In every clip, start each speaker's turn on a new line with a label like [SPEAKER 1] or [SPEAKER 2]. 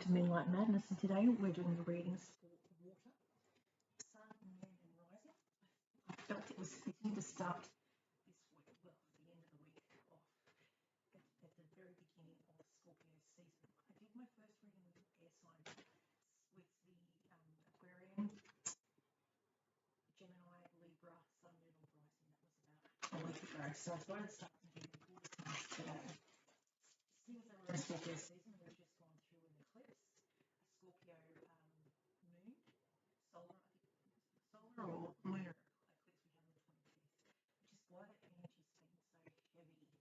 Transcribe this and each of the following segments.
[SPEAKER 1] to Moonlight Madness, and today we're doing the readings for water, sun, moon, and rising. I felt it was fitting to start this week, well, the end of the week off at the very beginning of Scorpio season. I did my first reading with air signs with the Aquarian, Gemini, Libra, sun, moon, or rising. That was about a week ago. So I thought I'd start doing all the things today. Seeing as we're in Scorpio season, we've just gone through an eclipse, a Scorpio moon, solar or lunar eclipse we had on the 25th, which is why the energy's been so heavy.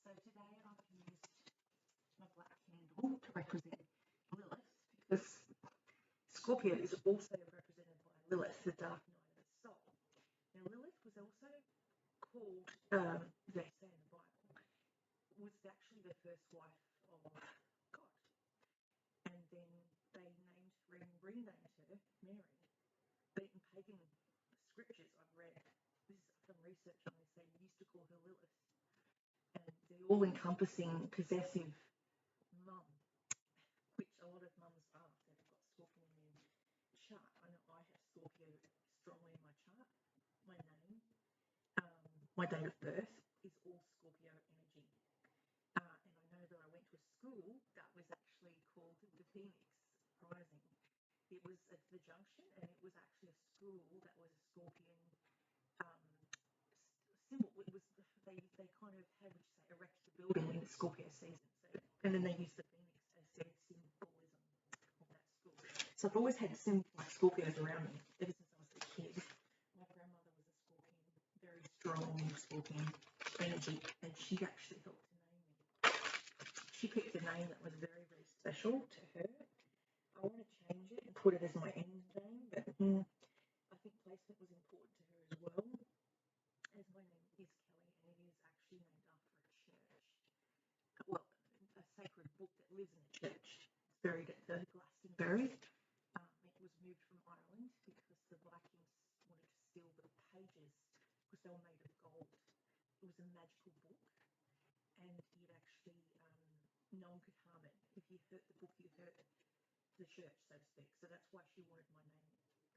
[SPEAKER 1] So today I've used my black candle to represent Lilith, because Scorpio is also represented by Lilith, the dark night of the soul. Now Lilith was also called, they say in the Bible, was actually the first wife of God. And then they renamed her Mary. But in pagan scriptures I've read, I've done research on this, they used to call her Lilith. And the all-encompassing, possessive mum, which a lot of mums are. They've got Scorpio in their chart. I know I have Scorpio strongly in my chart. My name, my date of birth is all Scorpio energy. And I know that I went to a school that was actually called the Fenech Rising. It was at the junction, and it was actually a school that was a Scorpion symbol. It was they kind of had, erected the building in the Scorpio season. So, and then they used the Phoenix as their symbolism of that school. So I've always had symbols like Scorpios around me ever since I was a kid. My grandmother was a Scorpion, very strong Scorpion energy, and she actually helped to name me. She picked a name that was very, very special to her. I want to change it and put it as my end name, but I think placement was important to her as well. As my name is Kelly, and it is actually named after a church. Well, a sacred book that lives in a church. It's buried at the Glastonbury. It was moved from Ireland because the Vikings wanted to steal the pages because they were made of gold. It was a magical book, and you'd actually, no one could harm it. If you hurt the book, you hurt the church, so to speak. So that's why she wanted my name as Kelly,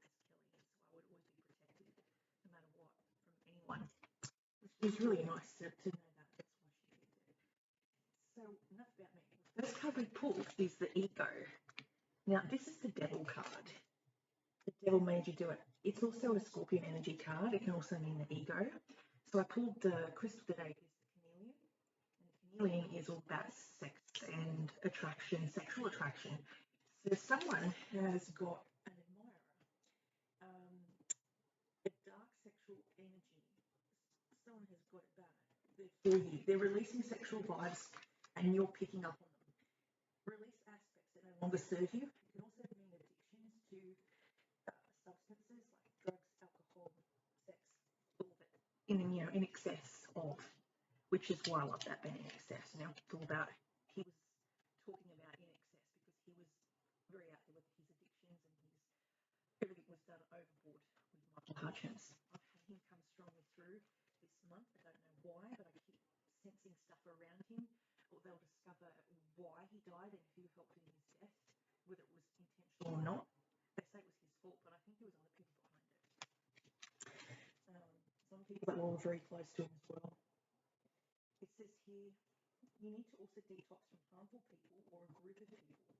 [SPEAKER 1] so I would always be protected no matter what from anyone. It was really nice to know that. That's why she did it. So enough about me. The first card we pulled is the ego. Now this is the devil card. The devil made you do it. It's also a Scorpion energy card. It can also mean the ego. So I pulled the crystal today is the chameleon. And the chameleon is all about sex and attraction, sexual attraction. So someone has got an admirer, a dark sexual energy. Someone has got it bad. They're for you. They're releasing sexual vibes, and you're picking up on them. Release aspects that no longer serve you. It can also mean addictions to substances like drugs, alcohol, sex, all of it. In excess of, which is why I love that band, In Excess. Now it's all about, he was talking about in excess because he was very out there with his addictions, and everything was done overboard with Michael Hutchins. I've had him come strongly through this month. I don't know why, but I keep sensing stuff around him, or they'll discover why he died and who helped in his death, whether it was intentional or not. They say it was his fault, but I think there was other people behind it. Some people that were all very close to him as well. It says here, you need to also detox from harmful people or a group of people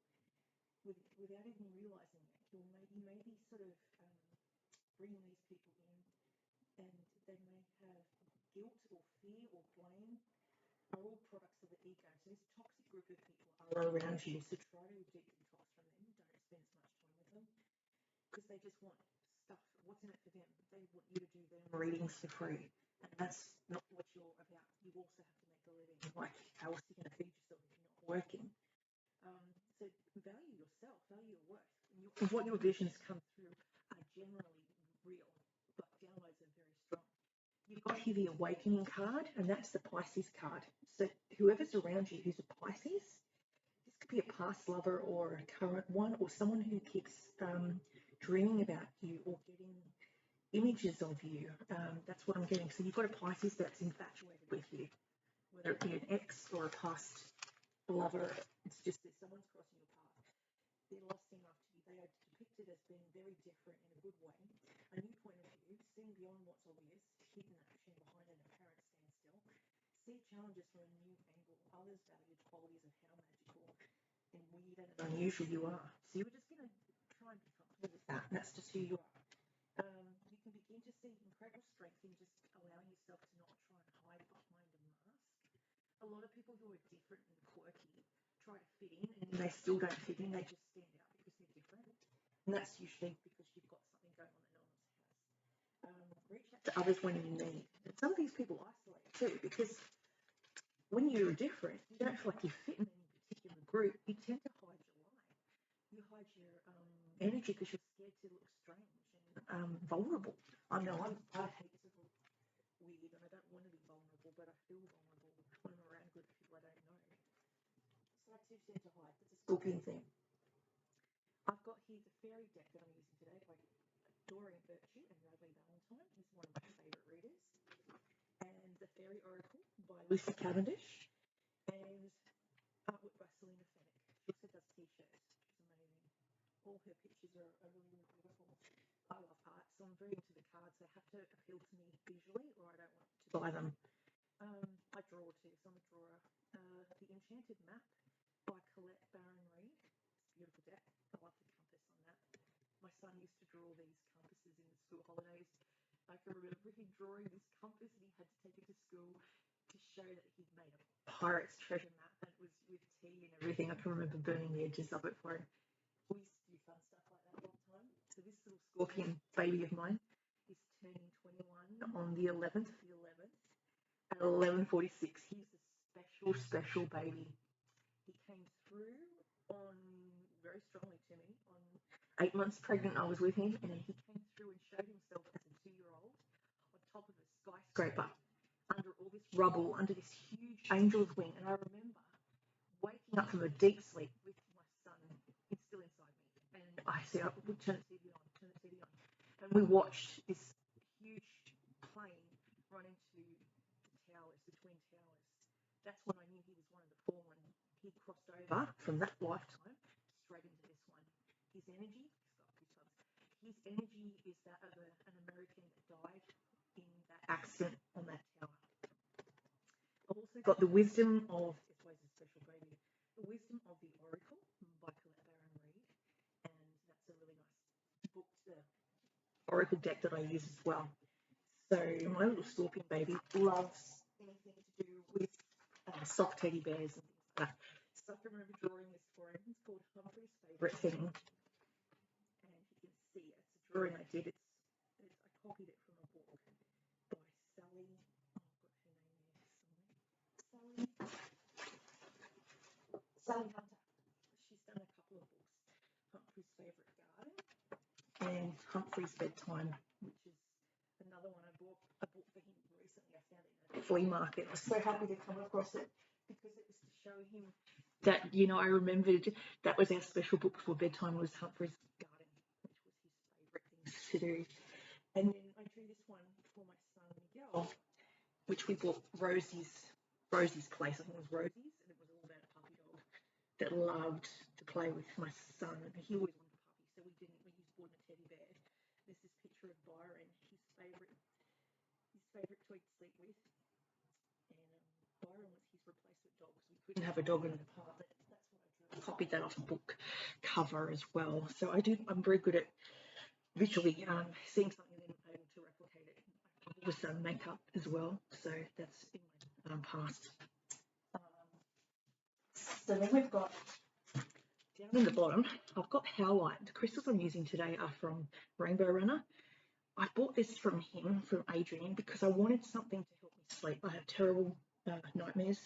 [SPEAKER 1] without even realizing it. You may be sort of bringing these people in, and they may have guilt or fear or blame, are all products of the ego. So this toxic group of people are around you, so try to detox from them. Don't spend as much time with them because they just want stuff. What's in it for them? They want you to do their readings for free, and that's not what you're about. You also have to make a living. Like, how else are you going to feed yourself if you're not working? So value yourself, value your worth. And what your visions come through are generally real, but downloads are very strong. You've got here the Awakening card, and that's the Pisces card. So whoever's around you who's a Pisces, this could be a past lover or a current one, or someone who keeps dreaming about you or getting images of you. That's what I'm getting. So you've got a Pisces that's infatuated with you, whether it be an ex or a past lover. It's just that someone's crossing your path. just from a new angle. Others value the qualities of how magical and weird and unusual you are. So you're just going to try and be comfortable with that. And that's just who you are. You can begin to see incredible strength in just allowing yourself to not try and hide behind a mask. A lot of people who are different and quirky try to fit in, and they still don't fit in. They just stand out because they're different. And that's usually because you've got something going on that no one else has. Reach out to others when you need. And some of these people isolate too, because when you're different, you don't feel like you fit in any particular group. You tend to hide your light. You hide your energy because you're scared to look strange and vulnerable. I know I hate to look weird, and I don't want to be vulnerable, but I feel vulnerable when I'm around a group of people I don't know. So I too tend to hide. It's a Scorpion thing. I've got here the Faery deck that I'm using today by Doreen and Radleigh Valentine. This is one of my favourite readers. And the Faery Oracle by Cavendish. And artwork by Selena. She also does t-shirts, which is amazing. All her pictures are really, really beautiful. I love art, so I'm very into the cards. They have to appeal to me visually, or I don't want to buy them. I draw too, so I'm a drawer. The Enchanted map by Colette-Baron-Reid. It's a beautiful deck. I love the compass on that. My son used to draw these compasses in the school holidays. I can remember him drawing this compass, and he had to take it to school to show that he'd made a pirate's treasure map, and it was with tea and everything. I can remember burning the edges of it for him. We used to do fun stuff like that all the time. So this little Scorpion baby of mine is turning 21 on the 11th of the 11th at 11:46. He's a special, special baby. He came through on very strongly to me. On 8 months pregnant, I was with him, and he came through and showed himself as a 2-year-old on top of a skyscraper, under all this rubble, under this huge angel's wing. And I remember waking up from a deep sleep with my son still inside me. And I said, I would turn the TV on, And we watched this huge plane run into the towers, the Twin Towers. That's when I knew he was one of the fallen. He crossed over from that lifetime straight into this one. His energy, his energy is that of an American that died in that accident on that tower. I've also got the Wisdom of, it's always a special baby, the Wisdom of the Oracle by Colette-Baron-Reid, and that's a really nice book, the Oracle deck that I use as well. So my little Scorpion baby loves anything to do with soft teddy bears and things like that. So I can remember drawing this for him. It's called Humphrey's Favourite Thing, and you can see it's a drawing I did. I copied it from a book by Sally. Sally Hunter. She's done a couple of books, Humphrey's Favourite Garden and Humphrey's Bedtime, which is another one I bought for him recently. I found it in a flea market. I was so happy to come across it because it was to show him that, I remembered that was our special book for bedtime, was Humphrey's Garden, which was his favourite things to do. And then I drew this one for my son Miguel, which we bought Rosie's Place. I think it was Rosie's, and it was all about a puppy dog that loved to play with my son, and he always wanted a puppy, so we just bought him a teddy bear. There's this picture of Byron, his favourite toy to sleep with, and Byron was his replacement dog because we couldn't have a dog in an apartment. That's what I drew. I copied that off a book cover as well. So I'm very good at visually seeing something and then able to replicate it. I've always done makeup as well, so that's in my past. So then we've got, down in the bottom, I've got Howlite. The crystals I'm using today are from Rainbow Runner. I bought this from Adrian, because I wanted something to help me sleep. I have terrible nightmares,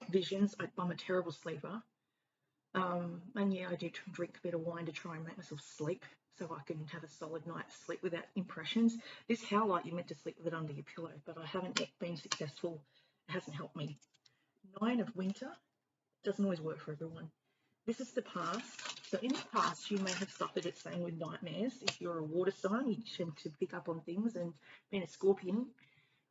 [SPEAKER 1] visions. I'm a terrible sleeper. And yeah, I do drink a bit of wine to try and make myself sleep so I can have a solid night's sleep without impressions. This Howlite, you're meant to sleep with it under your pillow, but I haven't yet been successful. It hasn't helped me. 9 of Winter. Doesn't always work for everyone. This is the past. So in the past, you may have suffered at same with nightmares. If you're a water sign, you tend to pick up on things, and being a Scorpion,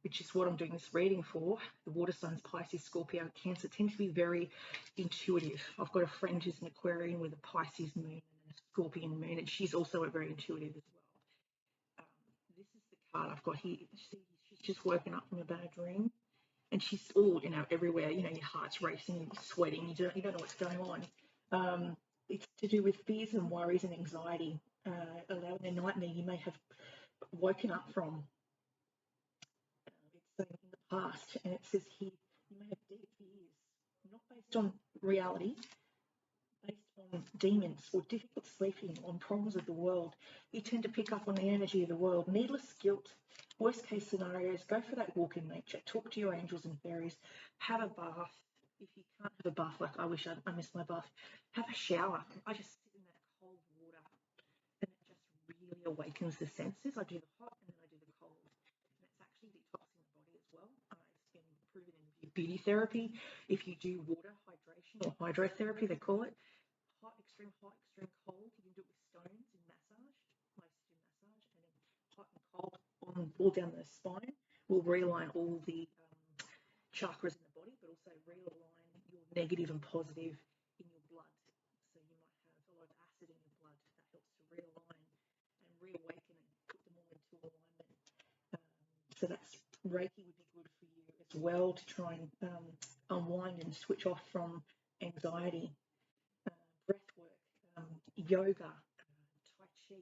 [SPEAKER 1] which is what I'm doing this reading for, the water signs, Pisces, Scorpio, Cancer, tend to be very intuitive. I've got a friend who's an Aquarian with a Pisces moon and a Scorpion moon, and she's also very intuitive as well. This is the card I've got here. See, she's just woken up from a bad dream. and she's all, everywhere. Your heart's racing, you're sweating, you don't know what's going on. It's to do with fears and worries and anxiety, allowing a nightmare you may have woken up from. It's saying in the past, and it says here, you may have deep fears, not based on reality, based on demons or difficult sleeping, on problems of the world. You tend to pick up on the energy of the world. Needless guilt. Worst case scenarios, go for that walk in nature. Talk to your angels and fairies. Have a bath. If you can't have a bath, like I wish I missed my bath, have a shower. I just sit in that cold water and it just really awakens the senses. I do the hot and then I do the cold. And it's actually detoxing the body as well. It's been proven in beauty therapy. If you do water hydration or hydrotherapy, they call it, extreme cold. You can do it with stones in massage. I used to do massage, and then hot and cold all down the spine will realign all the chakras in the body, but also realign your negative and positive in your blood. So you might have a lot of acid in your blood. That helps to realign and reawaken and put them all into alignment. So that's Reiki would be good for you as well, to try and unwind and switch off from anxiety. Breath work, yoga, tai chi,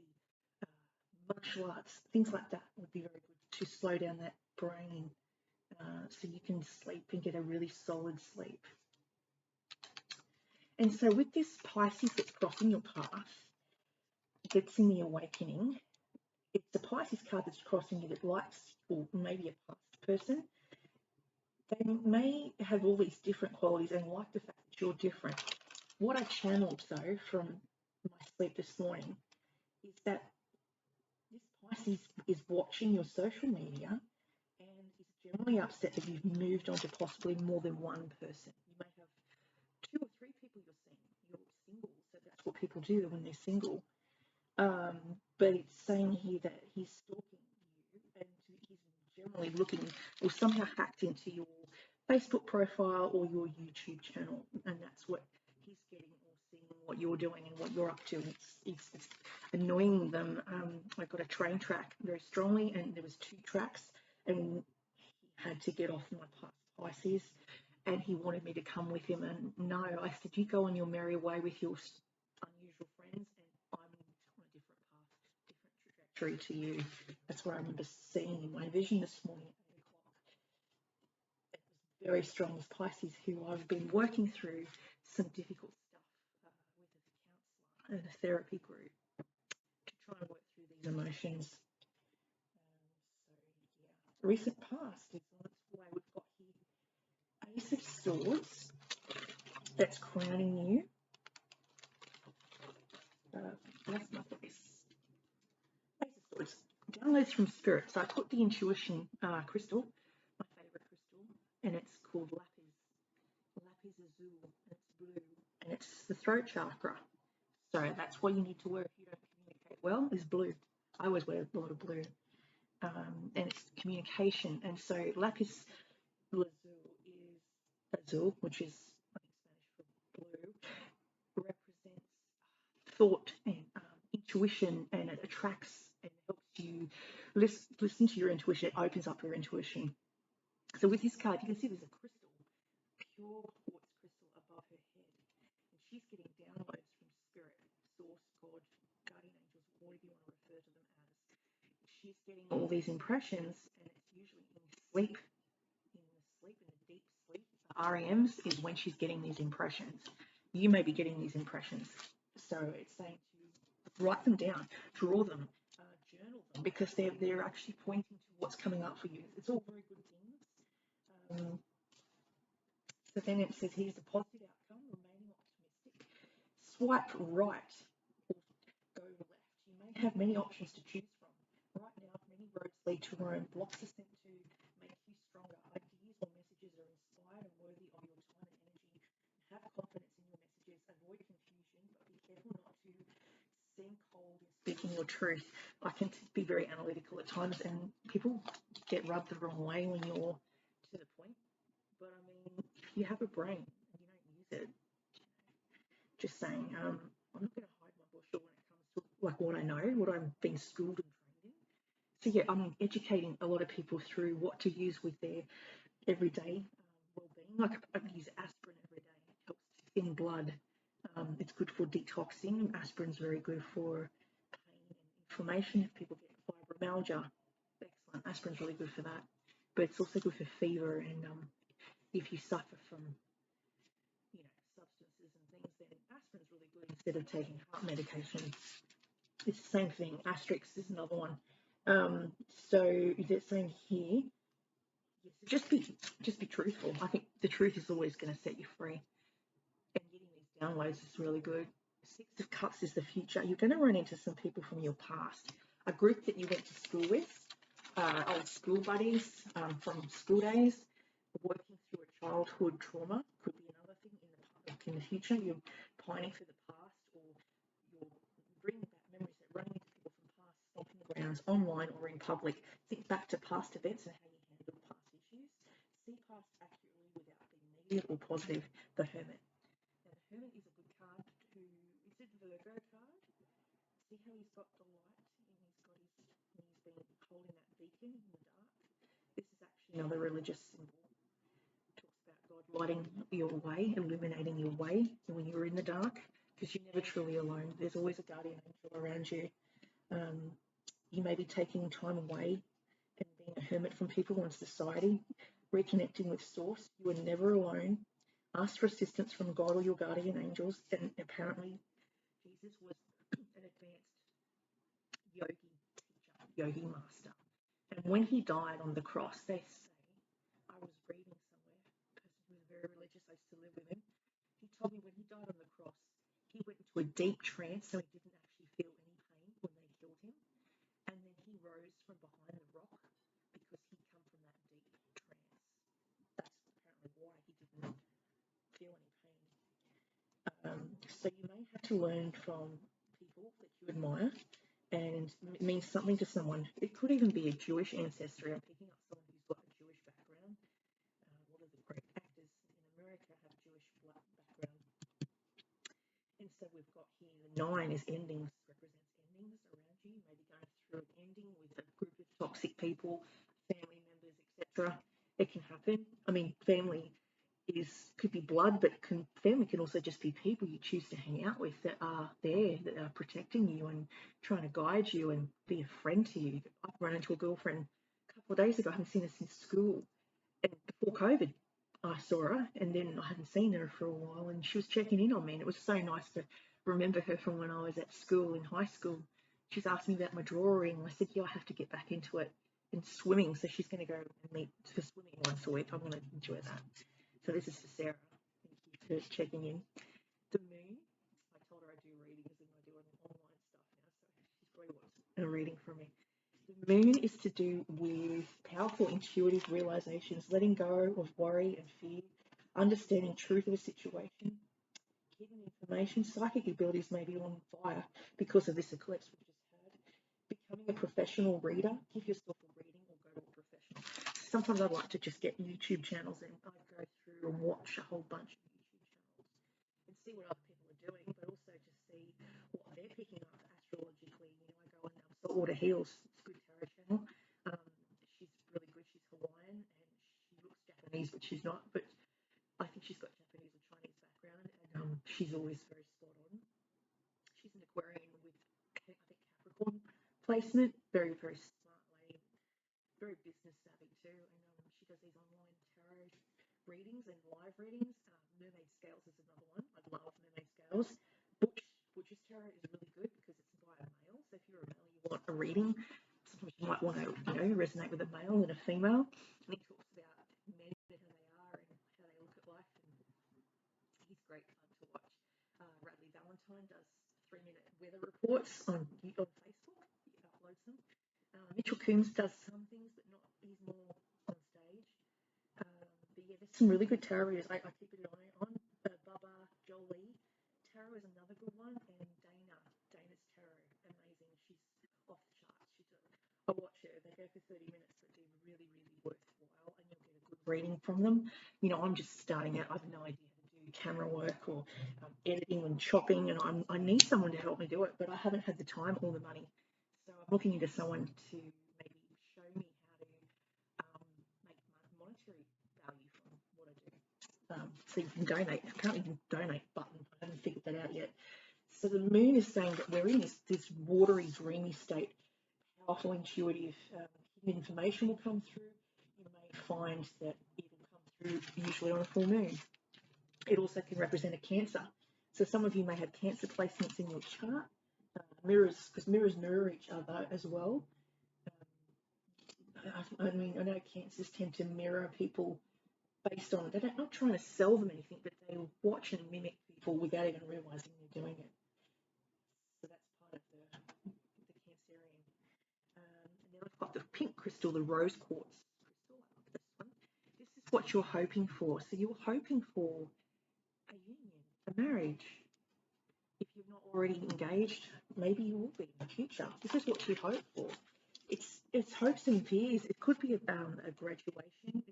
[SPEAKER 1] martial arts, things like that would be very good to slow down that brain, so you can sleep and get a really solid sleep. And so with this Pisces that's crossing your path, that's in the awakening, it's the Pisces card that's crossing you that likes, or maybe a past person. They may have all these different qualities and like the fact that you're different. What I channeled, though, from my sleep this morning is that this Pisces is watching your social media and is generally upset that you've moved on to possibly more than one person. You may have 2 or 3 people you're seeing. You're single, so that's what people do when they're single. But it's saying here that he's stalking you and he's generally looking or somehow hacked into your Facebook profile or your YouTube channel, and that's what he's getting or seeing what you're doing and what you're up to. And it's annoying them. I got a train track very strongly, and there was 2 tracks, and he had to get off my Pisces, and he wanted me to come with him. And no, I said, you go on your merry way with your unusual friends, and I'm on a different path, different trajectory to you. That's what I remember seeing in my vision this morning at 8 o'clock. It was very strong with Pisces, who I've been working through some difficult stuff with as a counsellor and a therapy group to try and work through these emotions. So yeah, recent past is on its way. We've got here Ace of Swords that's crowning you. That's my face. Ace of Swords. Downloads from Spirit. So I put the intuition crystal, my favourite crystal, and it's called Lapis Azul, and it's blue, and it's the throat chakra. So that's what you need to wear if you don't communicate well, is blue. I always wear a lot of blue. And it's communication. And so Lapis Lazuli is azul, which is, I think, Spanish for blue, represents thought and intuition, and it attracts and helps you listen to your intuition. It opens up your intuition. So with this card, you can see there's a crystal, pure quartz crystal above her head, and she's getting downloads from Spirit, Source, God, Guardian Angels, whatever you want to refer to them as. She's getting all these impressions, and it's usually in sleep, in the deep sleep. The REMs is when she's getting these impressions. You may be getting these impressions. So it's saying to write them down, draw them, journal them, because they're actually pointing to what's coming up for you. It's all very good things. So then it says, here's the positive outcome, remaining optimistic. Swipe right or go left. You may have many options to choose from. Right now, many roads lead to Rome. Blocks are sent to make you stronger. Ideas or messages are inspired and worthy of your time and energy. Have confidence in your messages. Avoid confusion, but be careful not to seem cold in speaking your truth. I can be very analytical at times, and people get rubbed the wrong way when you're to the point. But I mean, if you have a brain and you don't use it, just saying, I'm not going to hide my bushel when it comes to like what I know, what I've been schooled and trained in. So yeah, I'm educating a lot of people through what to use with their everyday well-being. Like I use aspirin every day. It helps to thin blood. It's good for detoxing. Aspirin's very good for pain and inflammation. If people get fibromyalgia, excellent. Aspirin's really good for that. But it's also good for fever and if you suffer from substances and things, then aspirin's really good instead of taking heart medication. It's the same thing. Asterix is another one. So they're saying here, just be truthful. I think the truth is always going to set you free. And getting these downloads is really good. Six of Cups is the future. You're going to run into some people from your past, a group that you went to school with, old school buddies from school days, working through a childhood trauma could be another thing in the future. You're pining for the past, or you're bringing back memories that running into people from past stomping grounds, online or in public. Think back to past events and how you handle past issues. See past accurately without being negative or positive. The Hermit. Now, the Hermit is a good card. Is it Virgo card? See how he's got the light and he's been holding that beacon in the dark. This is actually another religious symbol. It talks about God lighting your way, illuminating your way when you're in the dark, because you're never truly alone. There's always a guardian angel around you. You may be taking time away and being a hermit from people and society, reconnecting with Source. You are never alone. Ask for assistance from God or your guardian angels. And apparently, Jesus was an advanced yogi master. And when he died on the cross, they say, I was reading somewhere, a person who was very religious, I used to live with him. He told me when he died on the cross, he went into a deep trance, so he didn't actually feel any pain when they killed him. And then he rose from behind the rock because he'd come from that deep trance. That's apparently why he didn't feel any pain. So you may have to learn from people that you admire, and it means something to someone. It could even be a Jewish ancestry. I'm picking up someone who's got a Jewish background. A lot of the great actors in America have Jewish background. And so we've got here the 9 is endings, represents endings around you. You may be going through an ending with a group of toxic people, family members, etc. It can happen. I mean, family could be blood, but family can also just be people you choose to hang out with that are there, that are protecting you and trying to guide you and be a friend to you. I've run into a girlfriend a couple of days ago. I haven't seen her since school, and before COVID, I saw her, and then I hadn't seen her for a while, and she was checking in on me, and it was so nice to remember her from when I was at school, in high school. She's asked me about my drawing. I said, yeah, I have to get back into it, and swimming, so she's going to go and meet for swimming once a week. I'm going to enjoy that. So this is for Sarah. Thank you for checking in. The moon, I told her I do readings and I do online stuff now, so she's probably wants a reading from me. The moon is to do with powerful intuitive realizations, letting go of worry and fear, understanding truth of a situation, hidden information. Psychic abilities may be on fire because of this eclipse we just had. Becoming a professional reader, give yourself a reading or go to a professional. Sometimes I'd like to just get YouTube channels and I'd go through and watch a whole bunch of YouTube channels and see what other people are doing, but also just see what they're picking up astrologically. I go on Saltwater Heels, it's a good tarot channel. She's really good. She's Hawaiian and she looks Japanese, but she's not. But I think she's got Japanese or Chinese background, and she's always very spot on. She's an Aquarian with, I think, Capricorn placement. Very, very smart lady. Very business savvy too, and she does these online tarot readings and live readings. Mermaid Scales is another one. I love Mermaid Scales. Butcher's tarot is really good because it's by a male. So if you're a male, you want a reading. Sometimes you might want to, resonate with a male and a female. And he talks about men and who they are and how they look at life. And he's great fun to watch. Radleigh Valentine does 3-minute weather reports on Facebook. He uploads them. Mitchell Coombs does some things, but not. He's more on stage. But yeah, there's some really good tarot readers. I keep an eye on. Baba Jolie Tarot is another good one, and Dana's Tarot, amazing. She's off the charts. I watch her. They go for 30 minutes, but they're really, really worthwhile, and you'll get a good reading from them. I'm just starting out. I have no idea how to do camera work or editing and chopping, and I need someone to help me do it, but I haven't had the time or the money. So I'm looking into someone to maybe show me how to make monetary so you can donate. I can't even donate button. I haven't figured that out yet. So the moon is saying that we're in this watery, dreamy state. Powerful, intuitive, hidden information will come through. You may find that it will come through usually on a full moon. It also can represent a Cancer. So some of you may have Cancer placements in your chart. Mirrors, because mirrors mirror each other as well. I mean, I know Cancers tend to mirror people based on, they're not trying to sell them anything, but they watch and mimic people without even realizing they're doing it. So that's part of the Cancerian. And then I've got the pink crystal, the rose quartz crystal. I like this one. This is what you're hoping for. So you're hoping for a union, a marriage. If you're not already engaged, maybe you will be in the future. This is what you hope for. It's hopes and fears. It could be a graduation. It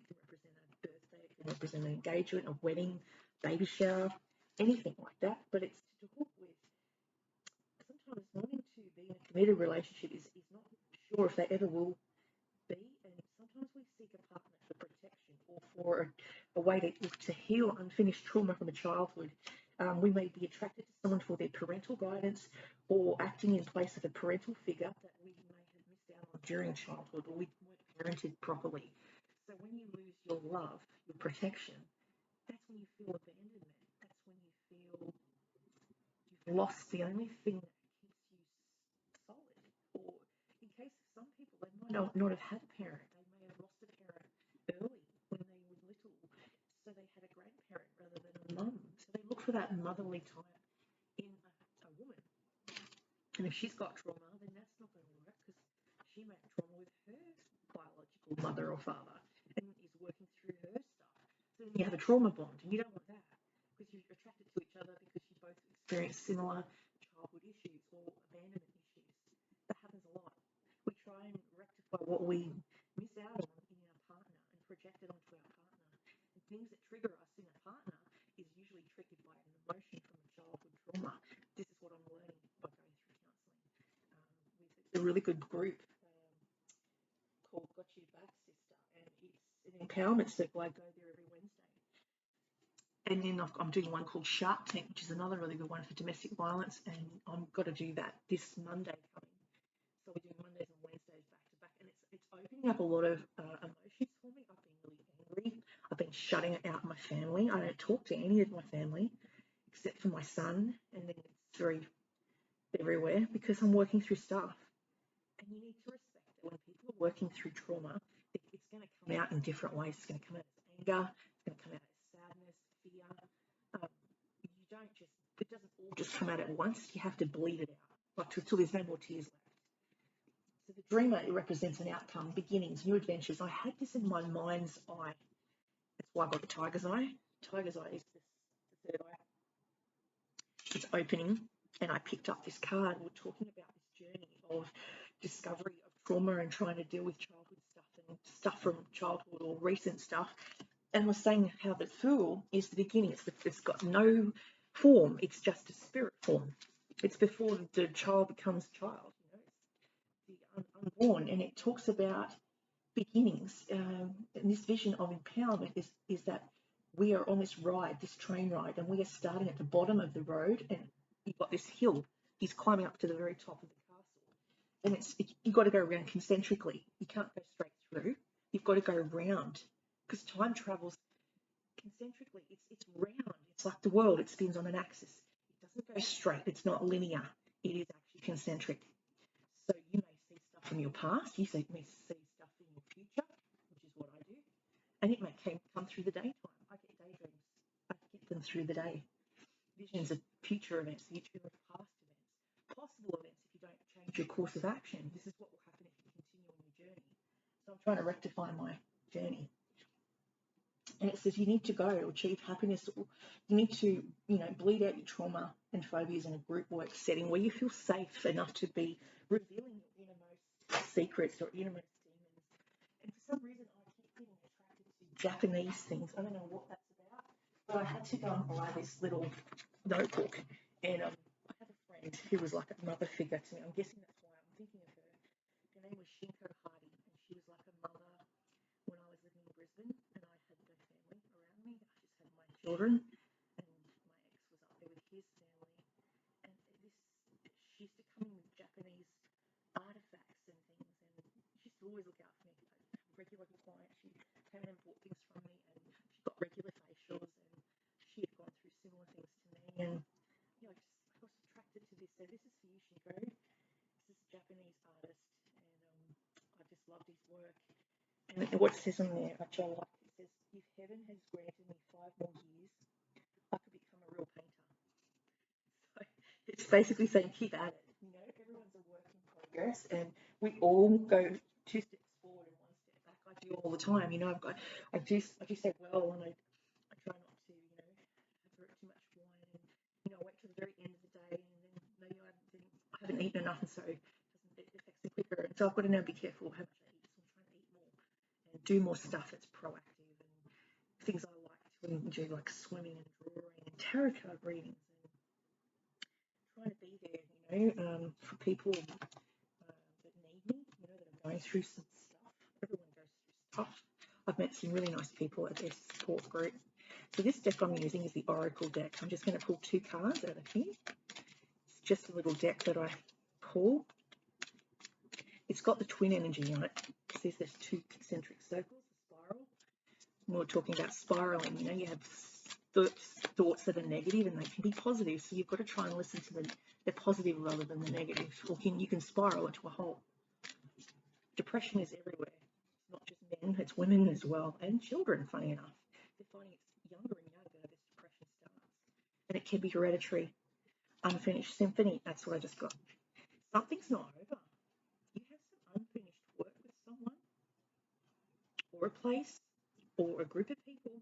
[SPEAKER 1] can represent a birthday. It can represent an engagement, a wedding, baby shower, anything like that. But it's to hook with. Sometimes wanting to be in a committed relationship is not sure if they ever will be. And sometimes we seek a partner for protection or for a way to heal unfinished trauma from a childhood. We may be attracted to someone for their parental guidance or acting in place of a parental figure that we may have missed out on during childhood, or we weren't parented properly. So when you lose your love, your protection, that's when you feel abandonment. That's when you feel you've lost the only thing that keeps you solid. Or in case of some people, they might not have had a parent. They may have lost a parent early when they were little, so they had a grandparent rather than a mum. So they look for that motherly type in a woman. And if she's got trauma, then that's not going to work because she may have trauma with her biological mother or father and is working through her stuff. So then you have a trauma bond, and you don't want that because you're attracted to each other because you both experience similar childhood issues or abandonment issues. That happens a lot. We try and rectify what we miss out on in our partner and project it onto our partner. And things that trigger us in a partner is usually triggered by an emotion from a childhood trauma. This is what I'm learning by going through counselling. With a really good group called Got You Back Sister, and it's an empowerment circle. I go there every Wednesday. And then I'm doing one called Shark Tank, which is another really good one for domestic violence, and I've got to do that this Monday coming. So we're doing Mondays and Wednesdays back to back, and it's opening up a lot of emotions for me. I've been really angry. I've been shutting out my family. I don't talk to any of my family except for my son, and then it's very everywhere because I'm working through stuff. And you need to respect that when people are working through trauma, it's going to come out in different ways. It's going to come out as anger. It's going to come out as sadness, fear. You don't just, it doesn't all just come out at once. You have to bleed it out, like till there's no more tears left. So the dreamer, it represents an outcome, beginnings, new adventures. I had this in my mind's eye. That's why I got the tiger's eye. Tiger's eye is the third eye. It's opening, and I picked up this card. We're talking about this journey of discovery of trauma and trying to deal with childhood stuff and stuff from childhood or recent stuff. And we're saying how the Fool is the beginning. It's got no form. It's just a spirit form. It's before the child becomes a child. It's the unborn, and it talks about beginnings. And this vision of empowerment is that we are on this ride, this train ride, and we are starting at the bottom of the road, and you've got this hill. He's climbing up to the very top of the castle, and you've got to go around concentrically. You can't go straight through. You've got to go round because time travels concentrically. It's round. It's like the world. It spins on an axis. It doesn't go straight. It's not linear. It is actually concentric. So you may see stuff from your past. You may see stuff in your future, which is what I do. And it may come through the daytime. I get daydreams. I get them through the day. Visions of future events, future of past events, possible events if you don't change your course of action. This is what will happen if you continue on your journey. So I'm trying to rectify my journey. And it says you need to go to achieve happiness. You need to, bleed out your trauma and phobias in a group work setting where you feel safe enough to be revealing your innermost secrets or innermost demons. And for some reason, I keep getting attracted to Japanese things. I don't know what that's about, but I had to go and buy this little notebook. And I have a friend who was like a mother figure to me. I'm guessing that's why I'm thinking of her. Her name was Shinko Hardy, and she was like a mother when I was living in Brisbane, and I had no family around me. I just had my children, and my ex was up there with his family, and she used to come in with Japanese artifacts and things, and she used to always look out for me. I have regular clients. She came in and bought things from me, and she got regular facials, and she had gone through similar things to me, and I was attracted to this. So this is for you, Shingo. This is a Japanese artist, and I just loved his work. And what it says on there, which I like, it says, if heaven has granted me 5 more years, I could become a real painter. So it's basically saying keep at it. Everyone's a work in progress, and we all go 2 steps forward and 1 step back. I do all the time. I do say well, and I try not to, have too much wine, and wait till the very end of the day, and then maybe I haven't eaten enough, and so it affects me quicker. And so I've got to now be careful how much I eat. So I'm trying to eat more and do more stuff that's proactive, and things I like to enjoy, like swimming and drawing and tarot card readings, and trying to be there, for people that need me, that are going through some stuff. Everyone goes through stuff. I've met some really nice people at this support group. So this deck I'm using is the Oracle deck. I'm just going to pull 2 cards out of here. It's just a little deck that I pull. It's got the twin energy on it. It says there's 2 concentric circles, a spiral. And we're talking about spiraling. You have thoughts that are negative, and they can be positive. So you've got to try and listen to the positive rather than the negative. Or you can spiral into a hole. Depression is everywhere. It's not just men, it's women as well, and children, funny enough. They're finding it's younger and younger this depression starts. And it can be hereditary. Unfinished symphony, that's what I just got. Something's not over. You have some unfinished work with someone, or a place, or a group of people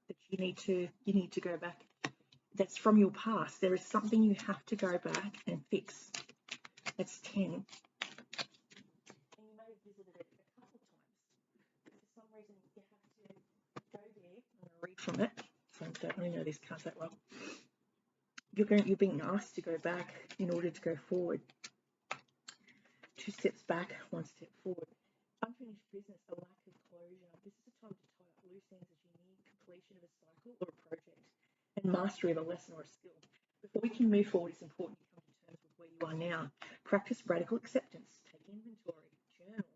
[SPEAKER 1] that you need to go back. That's from your past. There is something you have to go back and fix. That's 10. And you may have visited it a couple of times, but for some reason you have to go there. I'm going to read from it, so I don't really know these cards that well. You're being asked to go back in order to go forward. 2 steps back, 1 step forward. Unfinished business, a lack of closure. This is a time to tie up loose ends as you need completion of a cycle or a project, and mastery of a lesson or a skill. Before we can move forward, it's important you come to terms with where you are now. Practice radical acceptance. Take inventory. Journal.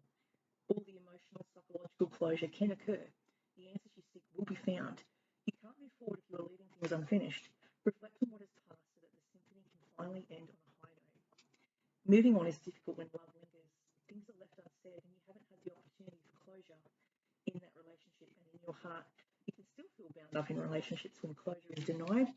[SPEAKER 1] All the emotional, psychological closure can occur. The answers you seek will be found. You can't move forward if you are leaving things unfinished. Reflect on what has passed so that the symphony can finally end on a high note. Moving on is difficult when love lingers. Things are left unsaid and you haven't had the opportunity for closure in that relationship and in your heart. You can still feel bound up in relationships when closure is denied.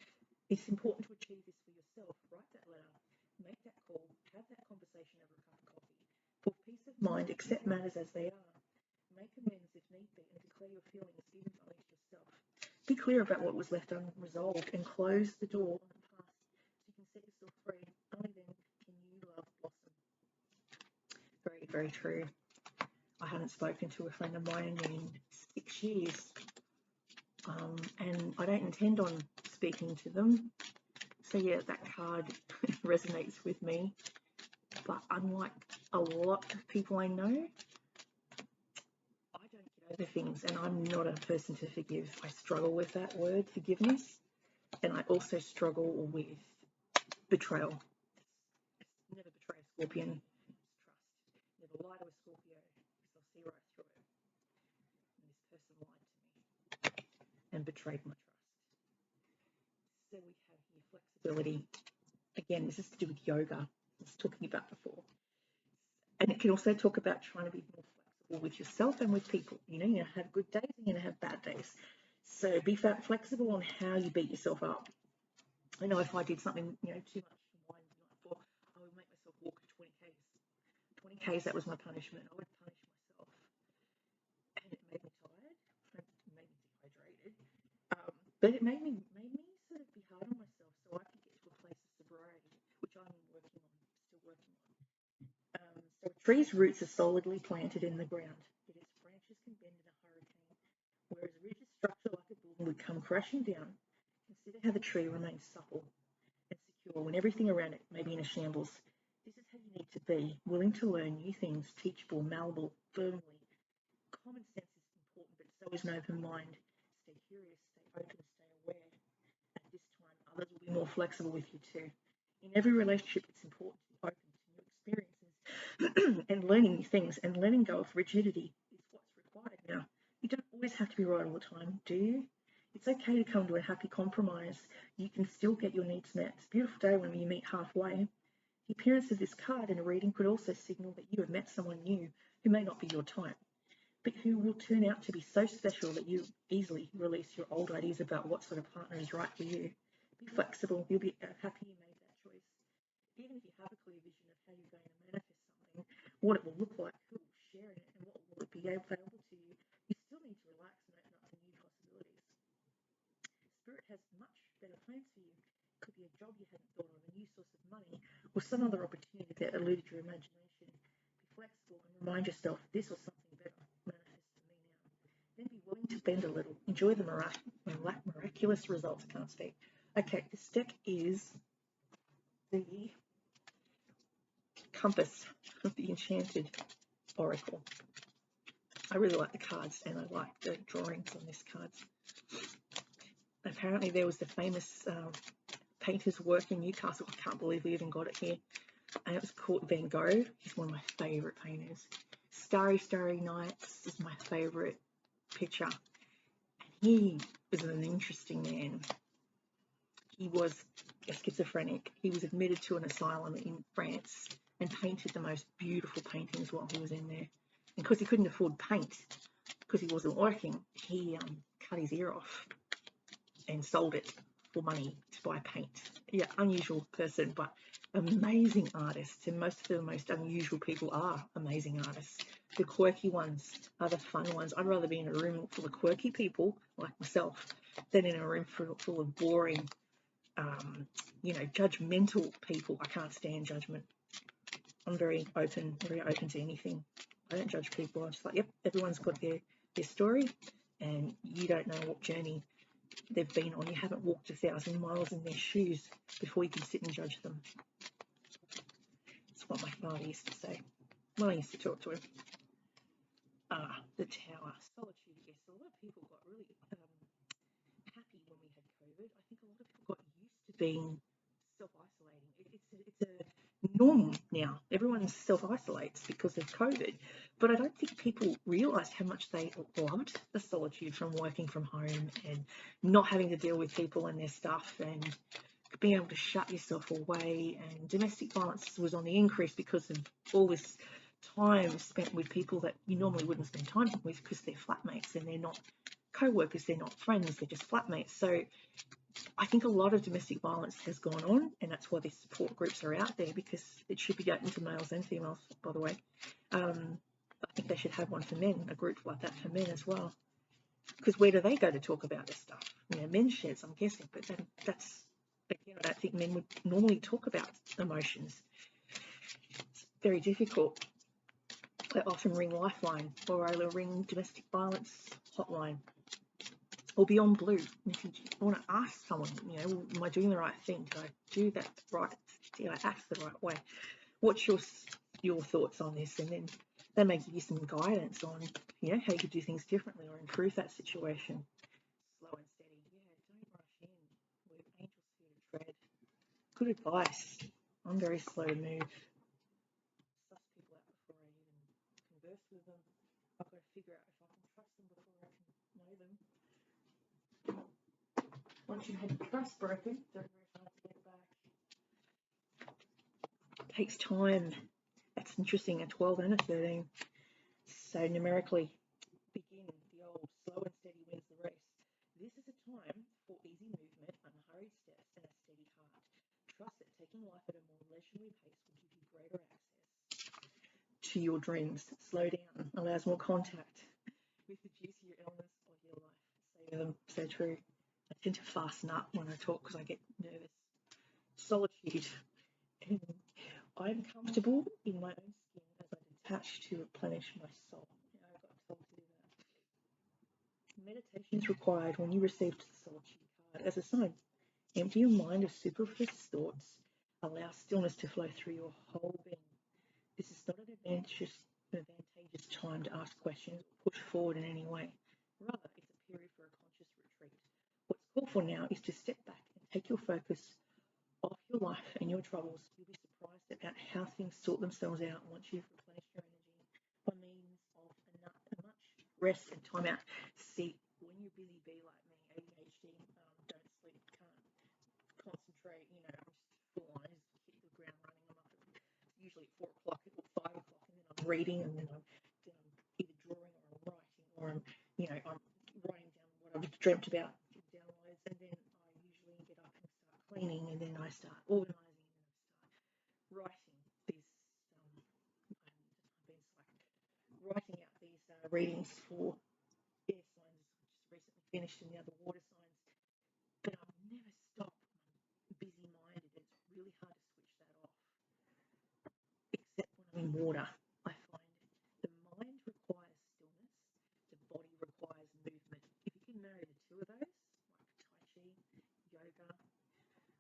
[SPEAKER 1] It's important to achieve this for yourself. Write that letter, make that call, have that conversation over a cup of coffee. For peace of mind, accept matters as they are. Make amends if need be and declare your feelings even only to yourself. Be clear about what was left unresolved and close the door on the past so you can set yourself free. Only then can you love blossom. Very, very true. I haven't spoken to a friend of mine in 6 years, and I don't intend on speaking to them. So yeah, that card resonates with me. But unlike a lot of people I know, I don't get over things, and I'm not a person to forgive. I struggle with that word, forgiveness, and I also struggle with betrayal. Never betray a Scorpion. It's trust. Never lie to a Scorpio because they'll see right through it. And this person lied to me and betrayed my trust. So we have here flexibility. Again, this is to do with yoga. I was talking about before. And it can also talk about trying to be more flexible with yourself and with people. You're going to have good days and you're going to have bad days. So be flexible on how you beat yourself up. I know if I did something, too much wine the night before, I would make myself walk 20 k's. 20 k's, that was my punishment. I would punish myself. And it made me tired. It made me dehydrated. But it made me sort of be hard on myself so I could get to a place of sobriety, which I'm still working on. So a tree's roots are solidly planted in the ground, yet its branches can bend in a hurricane, whereas a rigid structure like a building would come crashing down. Consider how the tree remains supple and secure when everything around it may be in a shambles. This is how you need to be, willing to learn new things, teachable, malleable, firmly. Common sense is important, but so is an open mind. Stay curious, stay open, stay aware. others will be more flexible with you too. In every relationship, it's important to be open to new experiences and learning new things, and letting go of rigidity is what's required now. You don't always have to be right all the time, do you? It's okay to come to a happy compromise. You can still get your needs met. It's a beautiful day when you meet halfway. The appearance of this card in a reading could also signal that you have met someone new who may not be your type, but who will turn out to be so special that you easily release your old ideas about what sort of partner is right for you. Be flexible. You'll be happy you made that choice. Even if you have a clear vision of how you're going to manifest something, what it will look like, who will share in it, and what will it be available to you, you still need to relax and open up to new possibilities. Spirit has much better plans for you. It could be a job you hadn't thought of, a new source of money, or some other opportunity that eluded your imagination. Be flexible and remind yourself this or something better manifests for me now. Then be willing to bend a little. Enjoy the miraculous results. I can't speak. Okay, this deck is the Compass of the Enchanted Oracle. I really like the cards, and I like the drawings on this cards. Apparently there was the famous painter's work in Newcastle. I can't believe we even got it here. And it was called Van Gogh. He's one of my favourite painters. Starry, Starry Nights is my favourite picture. And he was an interesting man. He was a schizophrenic. He was admitted to an asylum in France and painted the most beautiful paintings while he was in there. And because he couldn't afford paint, because he wasn't working, he cut his ear off and sold it for money to buy paint. Yeah, unusual person, but amazing artist. And most of the most unusual people are amazing artists. The quirky ones are the fun ones. I'd rather be in a room full of quirky people like myself than in a room full of boring, judgmental people. I can't stand judgment. I'm very open to anything. I don't judge people. I'm just like, yep, everyone's got their story, and you don't know what journey they've been on. You haven't walked 1,000 miles in their shoes before you can sit and judge them. That's what my father used to say when I used to talk to him. The Tower. Solitude, yes. A lot of people got really happy when we had COVID. I think a lot of people got used to being self-isolating. It's a norm now. Everyone self-isolates because of COVID. But I don't think people realised how much they loved the solitude from working from home and not having to deal with people and their stuff and being able to shut yourself away. And domestic violence was on the increase because of all this time spent with people that you normally wouldn't spend time with because they're flatmates and they're not co-workers, they're not friends, they're just flatmates. So I think a lot of domestic violence has gone on, and that's why these support groups are out there, because it should be open to males and females, by the way. I think they should have one for men, a group like that for men as well. Because where do they go to talk about this stuff? Men's sheds, I'm guessing, but then that's, again, I don't think men would normally talk about emotions. It's very difficult. I often ring Lifeline, or I ring domestic violence hotline, or Beyond Blue. If you want to ask someone, am I doing the right thing? Did I do that right? Did I act the right way? What's your thoughts on this? And then they may give you some guidance on, how you could do things differently or improve that situation. Slow and steady. Yeah, don't rush in. We're angels here to tread. Good advice. I'm very slow to move. Suss people out before I even converse with them. I've got to figure out if I can trust them before I can know them. Once you've had trust broken, they're very hard to get back. It takes time. That's interesting, a 12 and a 13. So numerically, begin the old slow and steady wins the race. This is a time for easy movement, unhurried steps, and a steady heart. Trust that taking life at a more leisurely pace will give you greater access to your dreams. Slow down, allows more contact with the juicier elements of your life. Say them, so true. I tend to fasten up when I talk because I get nervous. Solitude. I'm comfortable in my own skin as I detach to replenish my soul. I got told to do that. Meditation is required when you receive the solitude card as a sign. Empty your mind of superfluous thoughts. Allow stillness to flow through your whole being. This is not an advantageous time to ask questions or push forward in any way. Rather, it's a period for a conscious retreat. What's called for now is to step back and take your focus off your life and your troubles. You'll be surprised about how things sort themselves out once you've replenished your energy by means of a much rest and time out. See, when you're busy bee like me, ADHD, don't sleep, can't concentrate, I'm just full on, I just hit the ground running. I'm up at usually at 4 o'clock or 5 o'clock, and then I'm reading, and then I'm either drawing or I'm writing, or I'm writing down what I've dreamt about, downloads, and then I usually get up and start cleaning, and then I start organising, and then I start writing these. I've been writing out these readings for air signs, just recently finished, and the other water signs. But I've never stopped. I'm busy-minded. It's really hard to switch that off, except when I'm in water. I find the mind requires stillness, the body requires movement. If you can marry the two of those, like Tai Chi, yoga,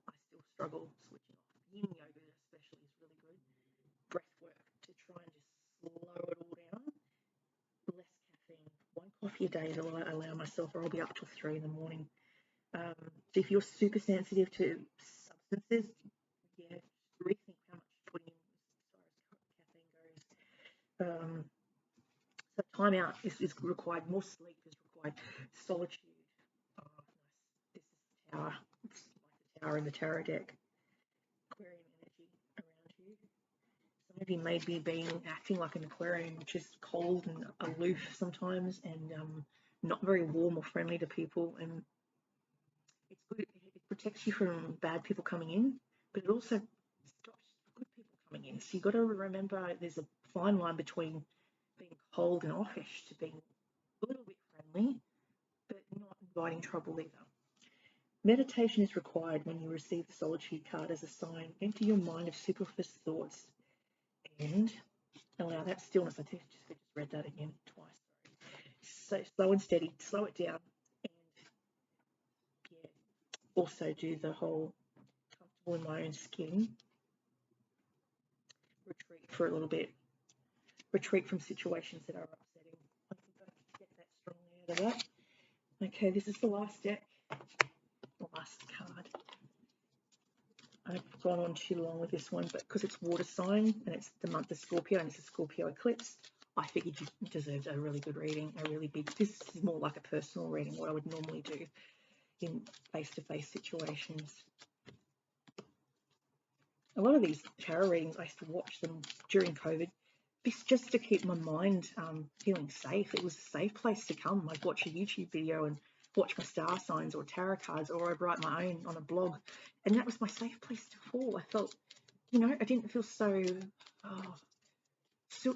[SPEAKER 1] I still struggle switching off. Yin yoga especially is really good. Breath work to try and just slow it all down. Less caffeine. 1 coffee a day is all I allow myself, or I'll be up till 3 in the morning. So if you're super sensitive to substances, yeah, rethink how much you're putting in as far as caffeine goes. So time out is required, more sleep is required, solitude. Oh, nice. This is the tower. It's like the tower in the tarot deck. Aquarium energy around you. Some of you may be acting like an aquarium, which is cold and aloof sometimes, and not very warm or friendly to people. And it's good. It protects you from bad people coming in, but it also stops good people coming in. So you've got to remember there's a fine line between being cold and offish to being a little bit friendly, but not inviting trouble either. Meditation is required when you receive the solitude card as a sign. Empty your mind of superfluous thoughts and allow that stillness. I just read that again twice. Sorry. So slow and steady, slow it down, and yeah, also do the whole comfortable in my own skin. Retreat for a little bit. Retreat from situations that are upsetting. I think I get that strongly out of that. Okay, this is the last deck. The last card. I've gone on too long with this one, but because it's water sign and it's the month of Scorpio and it's a Scorpio eclipse, I figured you deserved a really good reading, a really big. This is more like a personal reading, what I would normally do in face-to-face situations. A lot of these tarot readings, I used to watch them during COVID, just to keep my mind feeling safe. It was a safe place to come. I'd watch a YouTube video and watch my star signs or tarot cards, or I'd write my own on a blog, and that was my safe place to fall. I felt, I didn't feel so,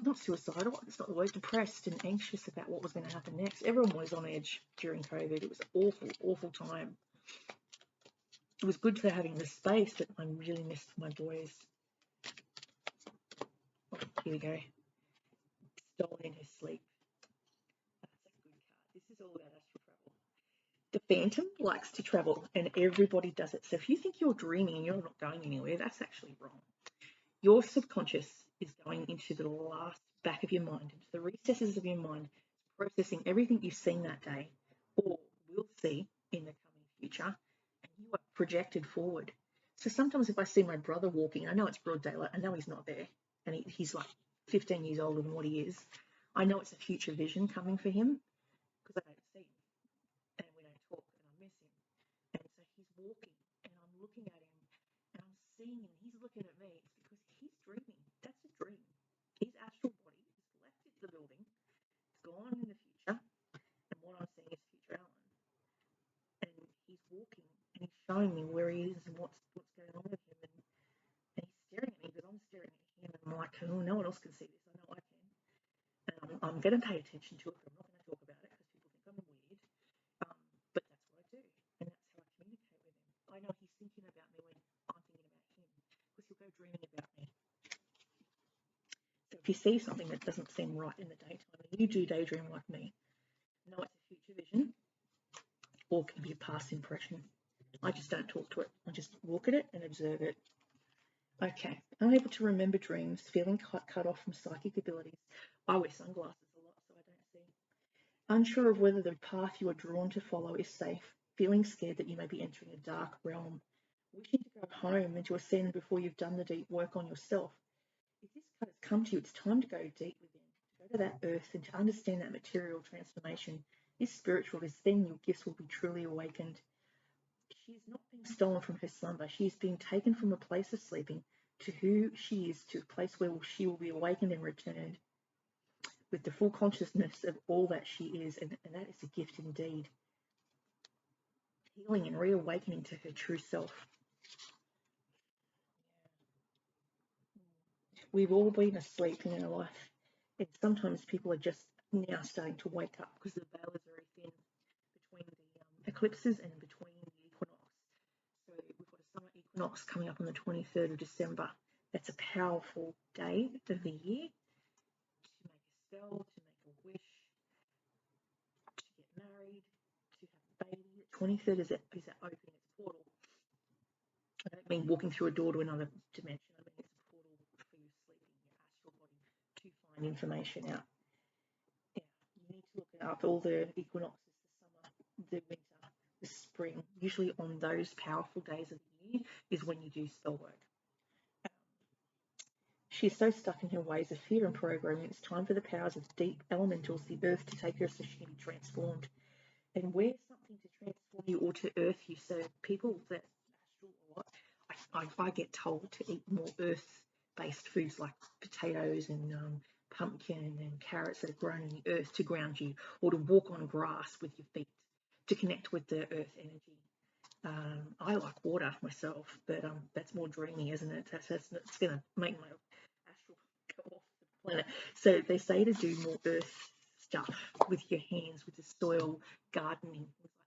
[SPEAKER 1] not suicidal, it's not the word, depressed and anxious about what was going to happen next. Everyone was on edge during COVID. It was an awful, awful time. It was good for having the space, but I really missed my boys. Oh, here we go. Stolen in his sleep. That's a good card. This is all about astral travel. The Phantom likes to travel, and everybody does it. So if you think you're dreaming and you're not going anywhere, that's actually wrong. Your subconscious is going into the last back of your mind, into the recesses of your mind, processing everything you've seen that day or will see in the coming future, and you are projected forward. So sometimes if I see my brother walking, I know it's broad daylight, I know he's not there, and he's like 15 years older than what he is. I know it's a future vision coming for him because I don't see him, and we don't talk, and I miss him. And so he's walking, and I'm looking at him, and I'm seeing him, he's looking at me. It's because he's dreaming. That's a dream. His astral body has left the building, it's gone in the future, and what I'm seeing is future Alan. And he's walking, and he's showing me where he is and what's going on with him, and he's staring at me, but I'm staring at him, and I'm like, oh, no one else can see this. I know I can. And I'm going to pay attention to it, but I'm not going to talk about it because people think I'm weird. But that's what I do, and that's how I communicate with him. I know he's thinking about me when I'm thinking about him, because he'll go dreaming about me. So if you see something that doesn't seem right in the daytime, and you do daydream like me, know it's a future vision, or it can be a past impression. I just don't talk to it. I just look at it and observe it. Okay, unable to remember dreams, feeling cut off from psychic abilities. I wear sunglasses a lot, so I don't see. Unsure of whether the path you are drawn to follow is safe, feeling scared that you may be entering a dark realm. wishing to go home and to ascend before you've done the deep work on yourself. If this card has come to you, it's time to go deep within, to go to that earth and to understand that material transformation is spiritual, is then your gifts will be truly awakened. She is not being stolen from her slumber. She is being taken from a place of sleeping to who she is, to a place where she will be awakened and returned with the full consciousness of all that she is, and that is a gift indeed. Healing and reawakening to her true self. We've all been asleep in our life, and sometimes people are just now starting to wake up because the veil is very thin between the eclipses and between the equinox. So we've got a summer equinox coming up on the 23rd of December. That's a powerful day of the year to make a spell, to make a wish, to get married, to have a baby. The 23rd is that opening its portal. I don't mean walking through a door to another dimension. I mean it's a portal for your sleeping, your astral body, to find information out. Yeah, you need to look up all the equinoxes, the summer, the winter, the spring. Usually on those powerful days of the year is when you do spell work. She is so stuck in her ways of fear and programming, it's time for the powers of deep elementals, the earth, to take her so she can be transformed. And wear something to transform you or to earth you. So people that astral a lot, I get told to eat more earth-based foods like potatoes and pumpkin and carrots that are grown in the earth to ground you, or to walk on grass with your feet to connect with the earth energy. I like water myself, but that's more dreamy, isn't it? It's going to make my astral go off the planet. So they say to do more earth stuff with your hands, with the soil, gardening, things